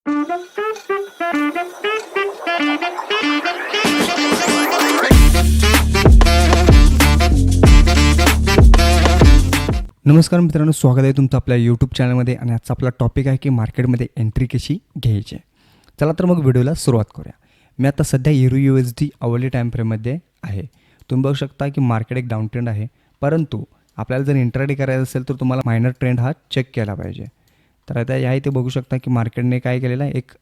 नमस्कार मित्रांनो, स्वागत आहे तुमचं आपल्या यूट्यूब चॅनलमध्ये. आणि आजचा आपला टॉपिक आहे की मार्केटमध्ये एंट्री कशी घ्यायची. चला तर मग व्हिडिओला सुरुवात करूया. मी आता सध्या EURUSD अवर्ली टाईम फ्रेममध्ये आहे. तुम्ही बघू शकता की मार्केट एक डाऊन ट्रेंड आहे, परंतु आपल्याला जर इंट्राडे करायचं असेल तर तुम्हाला मायनर ट्रेंड हा चेक केला पाहिजे. तर आता या इथे बघू शकता की मार्केटने काय केलेलं आहे, एक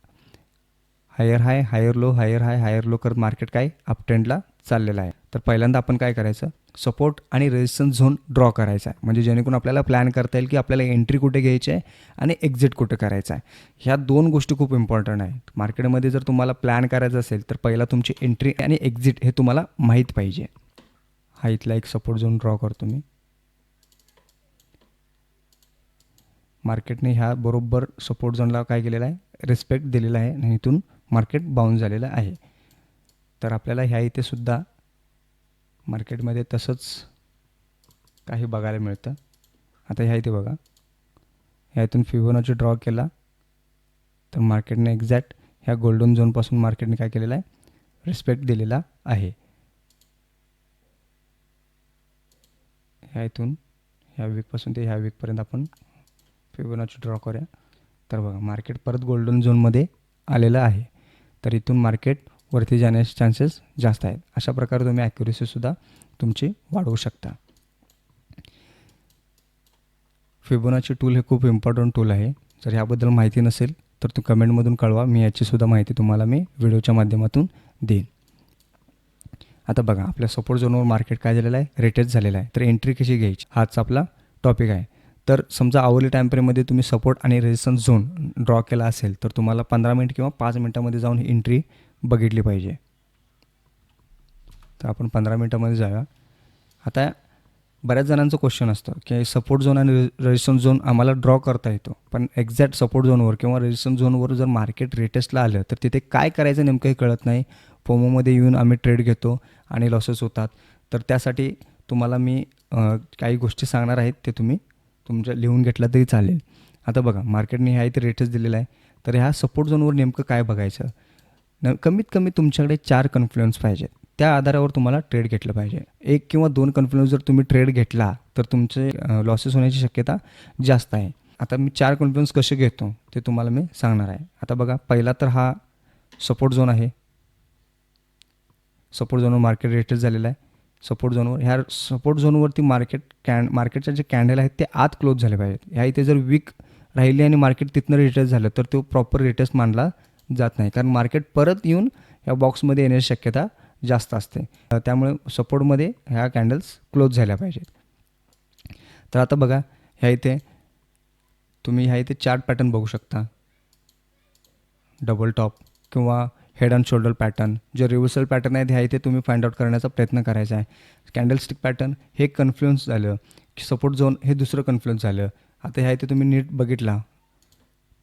हायर हाय, हायर लो, हायर हाय, हायर लो करत मार्केट काय अप ट्रेंडला चाललेलं आहे. तर पहिल्यांदा आपण काय करायचं, सपोर्ट आणि रेजिस्टन्स झोन ड्रॉ करायचा आहे, म्हणजे जेणेकरून आपल्याला प्लॅन करता येईल की आपल्याला एंट्री कुठे घ्यायची आहे आणि एक्झिट कुठे करायचं आहे. ह्या दोन गोष्टी खूप इम्पॉर्टंट आहेत. मार्केटमध्ये जर तुम्हाला प्लॅन करायचं असेल तर पहिला तुमची एंट्री आणि एक्झिट हे तुम्हाला माहीत पाहिजे. हा इथला एक सपोर्ट झोन ड्रॉ करतो मी. मार्केटने ह्या बरोबर सपोर्ट झोनला काय केलेलं आहे, रिस्पेक्ट दिलेला आहे आणि इथून मार्केट बाउन्स झालेलं आहे. तर आपल्याला ह्या इथे सुद्धा मार्केटमध्ये तसंच काही बघायला मिळतं. आता ह्या इथे बघा, ह्या इथून फिबोनाची ड्रॉ केला तर मार्केटने एक्झॅक्ट ह्या गोल्डन झोनपासून मार्केटने काय केलेलं आहे, रिस्पेक्ट दिलेला आहे. ह्या इथून ह्या वीकपासून ते ह्या वीकपर्यंत आपण फिबोनाची ड्रॉ करूया. तर बघा मार्केट परत गोल्डन झोनमध्ये आलेलं आहे. तर इथून मार्केट वरती जाण्याचे चान्सेस जास्त आहेत. अशा प्रकारे तुम्ही ॲक्युरेसीसुद्धा तुमची वाढवू शकता. फिबोनाची टूल हे खूप इम्पॉर्टंट टूल आहे. जर ह्याबद्दल माहिती नसेल तर तू कमेंटमधून कळवा, मी याचीसुद्धा माहिती तुम्हाला मी व्हिडिओच्या माध्यमातून देईन. आता बघा आपल्या सपोर्ट झोनवर मार्केट काय झालेलं आहे, रिटेस्ट झालेलं आहे. तर एंट्री कशी घ्यायची हाच आपला टॉपिक आहे. तर समजा अवर्ली टाईम फ्रेममध्ये तुम्ही सपोर्ट आणि रेजिस्टन्स झोन ड्रॉ केला असेल तर तुम्हाला 15 मिनिट किंवा 5 मिनिटामध्ये जाऊन ही एंट्री बघितली पाहिजे. तर आपण 15 मिनिटामध्ये जाऊया. आता बऱ्याच जणांचं क्वेश्चन असतं की सपोर्ट झोन आणि रेजिस्टन्स झोन आम्हाला ड्रॉ करता येतो, पण एक्झॅक्ट सपोर्ट झोनवर किंवा रेजिस्टन्स झोनवर जर मार्केट रिटेस्टला आलं तर तिथे काय करायचं नेमकं हे कळत नाही. फोमोमध्ये येऊन आम्ही ट्रेड घेतो आणि लॉसेस होतात. तर त्यासाठी तुम्हाला मी काही गोष्टी सांगणार आहेत, ते तुम्ही तुमच्या लिहून घेतला तरी चालेल. आता बघा मार्केटने ह्या इथे रेटेस्ट दिलेला आहे. तर ह्या सपोर्ट झोनवर नेमकं काय बघायचं, कमीत कमी तुमच्याकडे 4 कन्फ्लुएन्स पाहिजेत. त्या आधारावर तुम्हाला ट्रेड घेतलं पाहिजे. 1 किंवा 2 कन्फ्लुएन्स जर तुम्ही ट्रेड घेतला तर तुमचे लॉसेस होण्याची शक्यता जास्त आहे. आता मी 4 कन्फ्लुएन्स कसे घेतो ते तुम्हाला मी सांगणार आहे. आता बघा पहिला तर हा सपोर्ट झोन आहे. सपोर्ट झोनवर मार्केट रेटेस्ट झालेला आहे. सपोर्ट झोनवर ह्या सपोर्ट झोनवरती मार्केटच्या जे कॅन्डल आहेत ते आत क्लोज झाले पाहिजेत. ह्या इथे जर वीक राहिली आणि मार्केट तिथनं रिटेस्ट झालं तर तो प्रॉपर रिटेस्ट मानला जात नाही, कारण मार्केट परत येऊन ह्या बॉक्समध्ये येण्याची शक्यता जास्त असते. त्यामुळे सपोर्टमध्ये ह्या कॅन्डल्स क्लोज झाल्या पाहिजेत. तर आता बघा ह्या इथे तुम्ही ह्या इथे चार्ट पॅटर्न बघू शकता. डबल टॉप किंवा हेड अँड शोल्डर पॅटर्न, जे रिव्हर्सल पॅटर्न आहेत ह्या इथे तुम्ही फाइंड आउट करण्याचा प्रयत्न करायचा आहे. कॅन्डलस्टिक पॅटर्न हे कन्फ्लुएन्स झालं, की सपोर्ट झोन हे दुसरं कन्फ्लुएन्स झालं. आता ह्या इथे तुम्ही नीट बघितला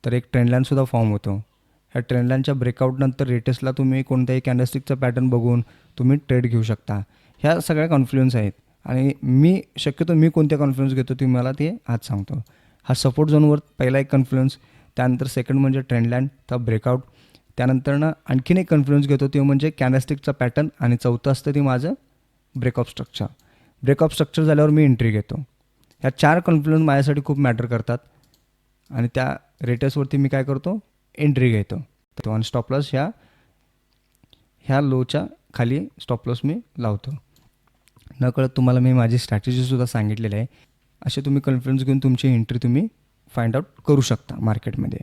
तर एक ट्रेंडलाईनसुद्धा फॉर्म होतो. ह्या ट्रेंडलाईनच्या ब्रेकआउटनंतर रिटेस्टला तुम्ही कोणत्याही कॅन्डलस्टिकचा पॅटर्न बघून तुम्ही ट्रेड घेऊ शकता. ह्या सगळ्या कॉन्फ्लुएन्स आहेत आणि मी शक्यतो मी कोणत्या कॉन्फ्लुएन्स घेतो ते मला ते आज सांगतो. हा सपोर्ट झोनवर पहिला एक कॉन्फ्लुएन्स, त्यानंतर सेकंड म्हणजे ट्रेंडलाईन, तर ब्रेकआउट, त्यानंतरनं आणखीन एक कॉन्फ्लुएन्स घेतो ते म्हणजे कॅन्डलस्टिकचा पॅटर्न, आणि चौथं असतं ते माझं ब्रेकअप स्ट्रक्चर. ब्रेकअप स्ट्रक्चर झाल्यावर मी एंट्री घेतो. ह्या 4 कॉन्फ्लुएन्स माझ्यासाठी खूप मॅटर करतात आणि त्या रेटेस्टवरती मी काय करतो, एंट्री घेतो. तर आणि स्टॉप लॉस ह्या लोच्या खाली स्टॉप लॉस मी लावतो. नकळत तुम्हाला मी माझी स्ट्रॅटेजीसुद्धा सांगितलेली आहे. असे तुम्ही कॉन्फिडन्स घेऊन तुमची एंट्री तुम्ही फाइंड आउट करू शकता मार्केटमध्ये.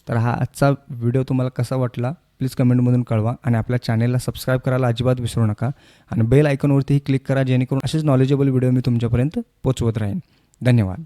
तर हा आजचा व्हिडिओ तुम्हाला कसा वाटला प्लीज कमेंटमधून कळवा, आणि आपल्या चॅनेलला सबस्क्राईब करायला अजिबात विसरू नका, आणि बेल आयकॉनवरतीही क्लिक करा, जेणेकरून असेच नॉलेजेबल व्हिडिओ मी तुमच्यापर्यंत पोचवत राहीन. धन्यवाद.